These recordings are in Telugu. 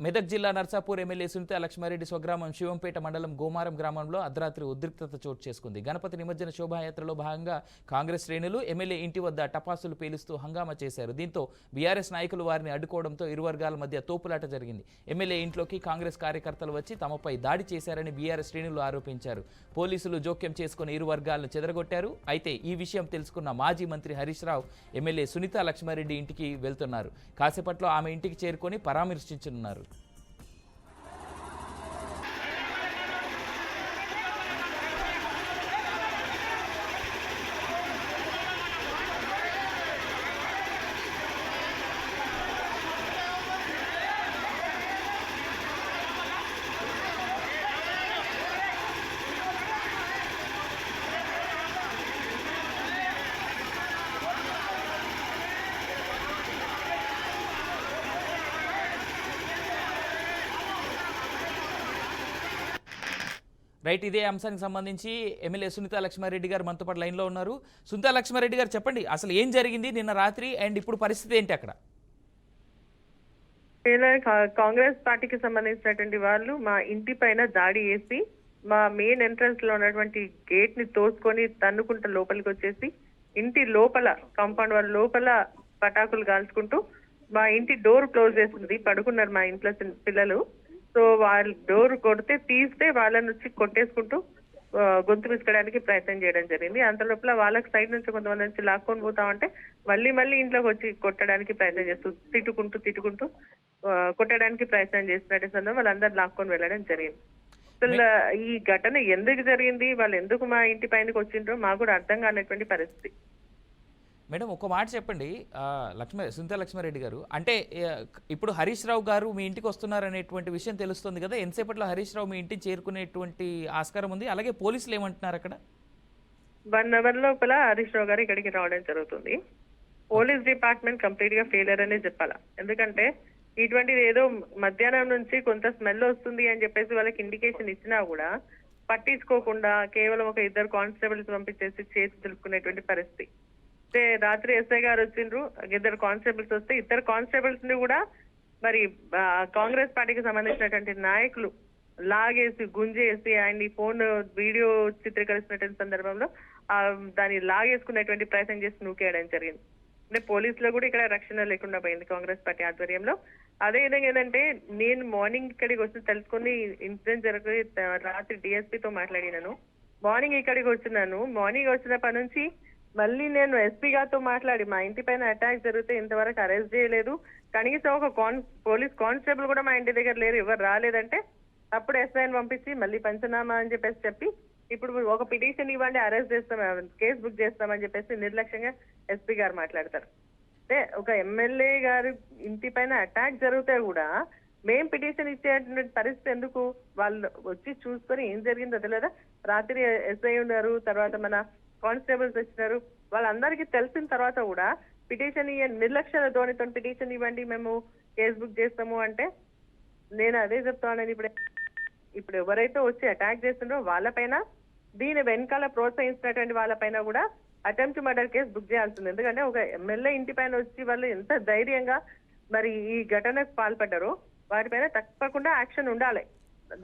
మెదక్ జిల్లా నర్సాపూర్ ఎమ్మెల్యే సునీతా లక్ష్మారెడ్డి స్వగ్రామం శివంపేట మండలం గోమారం గ్రామంలో అర్ధరాత్రి ఉద్రిక్తత చోటు చేసుకుంది. గణపతి నిమజ్జన శోభాయాత్రలో భాగంగా కాంగ్రెస్ శ్రేణులు ఎమ్మెల్యే ఇంటి వద్ద టపాసులు పేలుస్తూ హంగామా చేశారు. దీంతో బీఆర్ఎస్ నాయకులు వారిని అడ్డుకోవడంతో ఇరు వర్గాల మధ్య తోపులాట జరిగింది. ఎమ్మెల్యే ఇంట్లోకి కాంగ్రెస్ కార్యకర్తలు వచ్చి తమపై దాడి చేశారని బీఆర్ఎస్ శ్రేణులు ఆరోపించారు. పోలీసులు జోక్యం చేసుకుని ఇరు వర్గాలను చెదరగొట్టారు. అయితే ఈ విషయం తెలుసుకున్న మాజీ మంత్రి హరీష్ రావు ఎమ్మెల్యే సునీతా లక్ష్మారెడ్డి ఇంటికి వెళ్తున్నారు. కాసేపట్లో ఆమె ఇంటికి చేరుకొని పరామర్శించనున్నారు. రైట్, ఇదే అంశానికి సంబంధించి ఎమ్మెల్యే సునీతా లక్ష్మారెడ్డి గారు మనతో పాటు లైన్లో ఉన్నారు. సునీతా లక్ష్మారెడ్డి గారు చెప్పండి, అసలు ఏం జరిగింది నిన్న రాత్రి అండ్ ఇప్పుడు పరిస్థితి ఏంటి అక్కడ? కాంగ్రెస్ పార్టీకి సంబంధించినటువంటి వాళ్ళు మా ఇంటి పైన దాడి చేసి మా మెయిన్ ఎంట్రన్స్ లో ఉన్నటువంటి గేట్ ని తోసుకొని తన్నుకుంటూ లోపలికి వచ్చేసి ఇంటి లోపల కాంపౌండ్ వాళ్ళ లోపల పటాకులు కాల్చుకుంటూ మా ఇంటి డోర్ క్లోజ్ చేసింది. పడుకున్నారు మా ఇంట్లో పిల్లలు. సో వాళ్ళు డోర్ కొడితే తీస్తే వాళ్ళని వచ్చి కొట్టేసుకుంటూ గొంతు పిసుకడానికి ప్రయత్నం చేయడం జరిగింది. అంత లోపల వాళ్ళకి సైడ్ నుంచి కొంతమంది నుంచి లాక్కొని పోతామంటే మళ్ళీ ఇంట్లోకి వచ్చి కొట్టడానికి ప్రయత్నం చేస్తూ తిట్టుకుంటూ కొట్టడానికి ప్రయత్నం చేసినట్టు సందర్భం వాళ్ళందరూ లాక్కొని వెళ్ళడం జరిగింది. అసలు ఈ ఘటన ఎందుకు జరిగింది, వాళ్ళు ఎందుకు మా ఇంటి పైనకి వచ్చిండ్రో మాకు కూడా అర్థం కానటువంటి పరిస్థితి. మేడం ఒక మాట చెప్పండి, సునీతా లక్ష్మారెడ్డి గారు, అంటే ఇప్పుడు హరీష్ రావు గారు మీ ఇంటికి వస్తున్నారు అనేటువంటి విషయం తెలుస్తుంది కదా, ఎంతసేపట్లో హరీష్ రావు మీ ఇంటికి చేరుకునేటువంటి ఆస్కారం ఉంది? అలాగే పోలీసులు ఏమంటున్నారు అక్కడ? 1 అవర్ లోపల హరీష్ రావు గారు ఇక్కడికి రావడం జరుగుతుంది. పోలీస్ డిపార్ట్మెంట్ కంప్లీట్ గా ఫెయిలర్ అనే చెప్పాలా. ఎందుకంటే ఇటువంటిది ఏదో మధ్యాహ్నం నుంచి కొంత స్మెల్ వస్తుంది అని చెప్పేసి వాళ్ళకి ఇండికేషన్ ఇచ్చినా కూడా పట్టించుకోకుండా కేవలం ఒక 2 కానిస్టేబుల్స్ పంపించేసి చేతి దులుపుకునేటువంటి పరిస్థితి. రాత్రి ఎస్ఐ గారు వచ్చిండ్రు, 2 కానిస్టేబుల్స్ వస్తే 2 కానిస్టేబుల్స్ ని కూడా మరి కాంగ్రెస్ పార్టీకి సంబంధించినటువంటి నాయకులు లాగేసి గుంజేసి ఆయన ఫోన్ వీడియో చిత్రీకరిస్తున్నటువంటి సందర్భంలో దాన్ని లాగేసుకునేటువంటి ప్రయత్నం చేసి నూకేయడం జరిగింది. అంటే పోలీసులో కూడా ఇక్కడ రక్షణ లేకుండా పోయింది కాంగ్రెస్ పార్టీ ఆధ్వర్యంలో. అదే విధంగా ఏంటంటే నేను మార్నింగ్ ఇక్కడికి వచ్చి తెలుసుకుని ఇన్సిడెంట్ జరిగి రాత్రి డిఎస్పీతో మాట్లాడినాను. మార్నింగ్ ఇక్కడికి వచ్చినాను. మార్నింగ్ వచ్చినప్పటి నుంచి మళ్ళీ నేను ఎస్పీ గారితో మాట్లాడి మా ఇంటి పైన అటాక్ జరిగితే ఇంతవరకు అరెస్ట్ చేయలేదు, కనీసం ఒక పోలీస్ కానిస్టేబుల్ కూడా మా ఇంటి దగ్గర లేరు, ఎవరు రాలేదంటే అప్పుడు ఎస్ఐని పంపించి మళ్ళీ పంచనామా అని చెప్పి ఇప్పుడు ఒక పిటిషన్ ఇవ్వండి, అరెస్ట్ చేస్తాం, కేసు బుక్ చేస్తామని చెప్పేసి నిర్లక్ష్యంగా ఎస్పీ గారు మాట్లాడతారు. అంటే ఒక ఎమ్మెల్యే గారు ఇంటి పైన అటాక్ జరిగితే కూడా మేం పిటిషన్ ఇచ్చేటువంటి పరిస్థితి ఎందుకు? వాళ్ళు వచ్చి చూసుకొని ఏం జరిగిందో తెలియదా? రాత్రి ఎస్ఐ ఉన్నారు, తర్వాత మన కానిస్టేబుల్స్ వచ్చినారు, వాళ్ళందరికీ తెలిసిన తర్వాత కూడా పిటిషన్ నిర్లక్ష్య ధోరణితో పిటిషన్ ఇవ్వండి మేము కేసు బుక్ చేస్తాము అంటే నేను అదే చెప్తానని ఇప్పుడు ఎవరైతే వచ్చి అటాక్ చేస్తుండో వాళ్ళపైన, దీని వెనకాల ప్రోత్సహించినటువంటి వాళ్ళపైన కూడా అటెంప్ట్ మర్డర్ కేసు బుక్ చేయాల్సింది. ఎందుకంటే ఒక ఎమ్మెల్యే ఇంటి పైన వచ్చి వాళ్ళు ఎంత ధైర్యంగా మరి ఈ ఘటనకు పాల్పడ్డారో వాటిపైన తప్పకుండా యాక్షన్ ఉండాలి.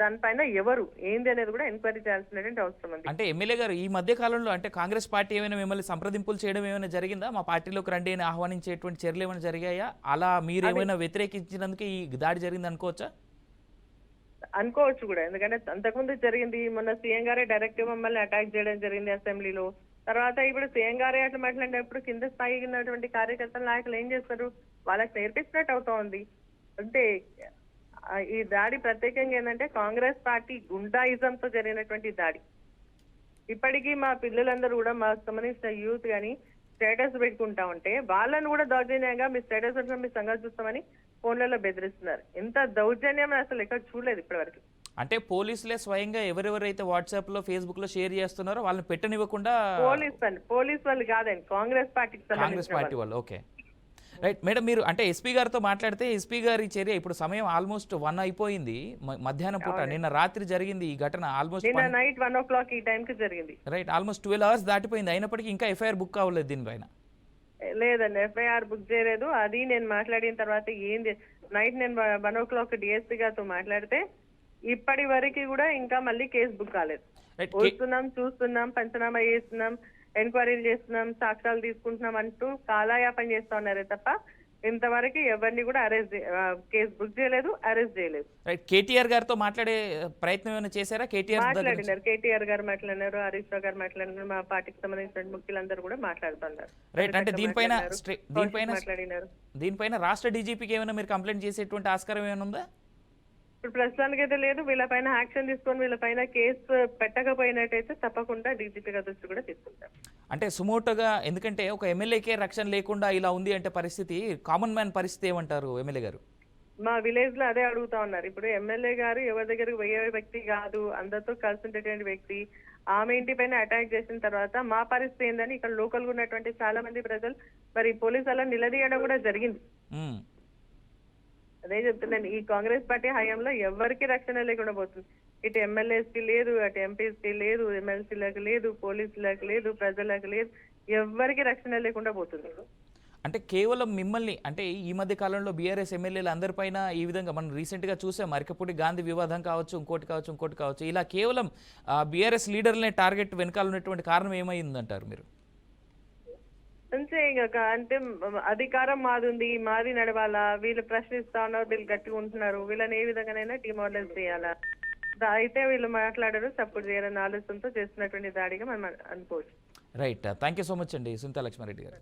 దానిపైన ఎవరు ఏంది అనేది కూడా ఎంక్వైరీ చేయాల్సినటువంటి అవసరం ఉంది. అంటే ఎమ్మెల్యే గారు ఈ మధ్య కాలంలో అంటే కాంగ్రెస్ పార్టీ ఏమైనా మిమ్మల్ని సంప్రదింపులు చేయడం ఏమైనా జరిగిందా? మా పార్టీలోకి రండి అని ఆహ్వానించేటువంటి చర్యలు ఏమైనా జరిగాయా? అలా మీరు ఏమైనా వ్యతిరేకించినందుకు ఈ దాడి జరిగింది అనుకోవచ్చా? అనుకోవచ్చు కూడా, ఎందుకంటే అంతకుముందు జరిగింది. మొన్న సీఎం గారే డైరెక్ట్ మమ్మల్ని అటాక్ చేయడం జరిగింది అసెంబ్లీలో. తర్వాత ఇప్పుడు సీఎం గారే అట్లా మాట్లాడినప్పుడు కింద స్థాయి ఉన్నటువంటి కార్యకర్తల నాయకులు ఏం చేస్తారు? వాళ్ళకి నేర్పించినట్టు అవుతా ఉంది. అంటే ఈ దాడి ప్రత్యేకంగా ఏంటంటే కాంగ్రెస్ పార్టీ గుండాయిజంతో జరిగినటువంటి దాడి. ఇప్పటికీ మా పిల్లలందరూ కూడా మాకు సంబంధించిన యూత్ కానీ స్టేటస్ పెట్టుకుంటా ఉంటే వాళ్ళని కూడా దౌర్జన్యంగా మీ స్టేటస్ పెట్టుకుని మీ సంగతి చూస్తామని ఫోన్లలో బెదిరిస్తున్నారు. ఎంత దౌర్జన్యం అసలు ఎక్కడ చూడలేదు ఇప్పటివరకు. అంటే పోలీసులే స్వయంగా ఎవరెవరైతే వాట్సాప్ లో ఫేస్బుక్ లో షేర్ చేస్తున్నారో వాళ్ళని పెట్టనివ్వకుండా పోలీస్ వాళ్ళు కాదండి, కాంగ్రెస్ పార్టీ వాళ్ళు. ఓకే, రైట్ మేడం, మీరు అంటే ఎస్పీ గారితో మాట్లాడితే ఎస్పీ గారి చర్య ఇప్పుడు సమయం ఆల్మోస్ట్ 1 అయిపోయింది, మధ్యాహ్నం పూట. నిన్న రాత్రి జరిగింది ఈ ఘటన, ఆల్మోస్ట్ నైట్ 1 o'clock ఈ టైంకి జరిగింది. రైట్, ఆల్మోస్ట్ 12 hours దాటిపోయింది. అయినప్పటికీ ఇంకా ఎఫ్ఐఆర్ బుక్ అవ్వలేదు దీనిపైన. లేదండి, ఎఫ్ఐఆర్ బుక్ చేయలేదు. అది నేను మాట్లాడిన తర్వాత ఏంది నైట్ నేను 1 o'clock డిఎస్పీ గారితో మాట్లాడితే ఇప్పటి వరకు కూడా ఇంకా మళ్ళీ కేసు బుక్ కాలేదు. రైట్ వస్తున్నాం, చూస్తున్నాం, పంచనామా చేస్తున్నాం, ఎంక్వైరీలు చేస్తున్నాం, సాక్ష్యాలు తీసుకుంటున్నాం అంటూ కాలయాపన చేస్తా ఉన్నారే తప్ప ఇంతవరకు ఎవరిని కూడా కేసు బుక్ చేయలేదు, అరెస్ట్ చేయలేదు. రైట్ కేటీఆర్ గారితో మాట్లాడే ప్రయత్నం ఏమైనా చేశారా? కేటీఆర్ మాట్లాడినారు, కేటీఆర్ గారు మాట్లాడినారు, హరీష్ రావు గారు మాట్లాడినారు, మా పార్టీకి సంబంధించిన ముఖ్యులందరూ కూడా మాట్లాడుతున్నారు. రైట్ అంటే దీనిపైన మాట్లాడినారు. దీనిపైన రాష్ట్ర డీజీపీకి ఏమైనా మీరు కంప్లైంట్ చేసేటువంటి ఆస్కారం ఏమైనా ఉందా? ఇప్పుడు ప్రస్తుతానికి అయితే లేదు. వీళ్ళపైన యాక్షన్ తీసుకొని వీళ్ళపైన కేసు పెట్టకపోయినట్టయితే తప్పకుండా డీజీపీ గారి దృష్టి కూడా తీసుకుంటాం. అంటే సుమోటోగా, ఎందుకంటే ఒక ఎమ్మెల్యేకే రక్షణ లేకుండా ఇలా ఉంది అంటే పరిస్థితి, కామన్ మ్యాన్ పరిస్థితి ఏమంటారు ఎమ్మెల్యే గారు? మా విలేజ్ లో అదే అడుగుతా ఉన్నారు. ఇప్పుడు ఎమ్మెల్యే గారు ఎవరి దగ్గరకు పోయే వ్యక్తి కాదు, అందరితో కలిసి ఉండేటువంటి వ్యక్తి. ఆమె ఇంటి పైన అటాక్ చేసిన తర్వాత మా పరిస్థితి ఏందని ఇక్కడ లోకల్ గా ఉన్నటువంటి చాలా మంది ప్రజలు మరి పోలీసు అలా నిలదీయడం కూడా జరిగింది. అదే చెప్తున్నాను, ఈ కాంగ్రెస్ పార్టీ హయాంలో ఎవరికి రక్షణ లేకుండా పోతుంది. ఇటు ఎమ్మెల్యేస్ కి లేదు, అటు ఎంపీస్ కి లేదు, ఎమ్మెల్సీలకు లేదు, పోలీసులకు లేదు, ప్రజలకు లేదు, ఎవరికి రక్షణ లేకుండా పోతుంది. అంటే కేవలం మిమ్మల్ని, అంటే ఈ మధ్య కాలంలో బీఆర్ఎస్ ఎమ్మెల్యేలు అందరిపైన ఈ విధంగా మనం రీసెంట్గా చూసాం, అరకపూడి గాంధీ వివాదం కావచ్చు, ఇంకోటి కావచ్చు, ఇలా కేవలం బీఆర్ఎస్ లీడర్లనే టార్గెట్ వెనకాల ఉన్నటువంటి కారణం ఏమైందంటారు మీరు? అంతే ఇంకా, అంటే అధికారం మాది ఉంది, మాది నడవాలా, వీళ్ళు ప్రశ్నిస్తా ఉన్నారు, వీళ్ళు గట్టిగా ఉంటున్నారు, వీళ్ళని ఏ విధంగానైనా డిమారలైజ్ చేయాలా, అయితే వీళ్ళు మాట్లాడరు, సపోర్ట్ చేయాలన్న ఆలోచనతో చేస్తున్నటువంటి దాడిగా మనం అనుకోవచ్చు. Right, thank you so much అండి సునీతా లక్ష్మారెడ్డి గారు.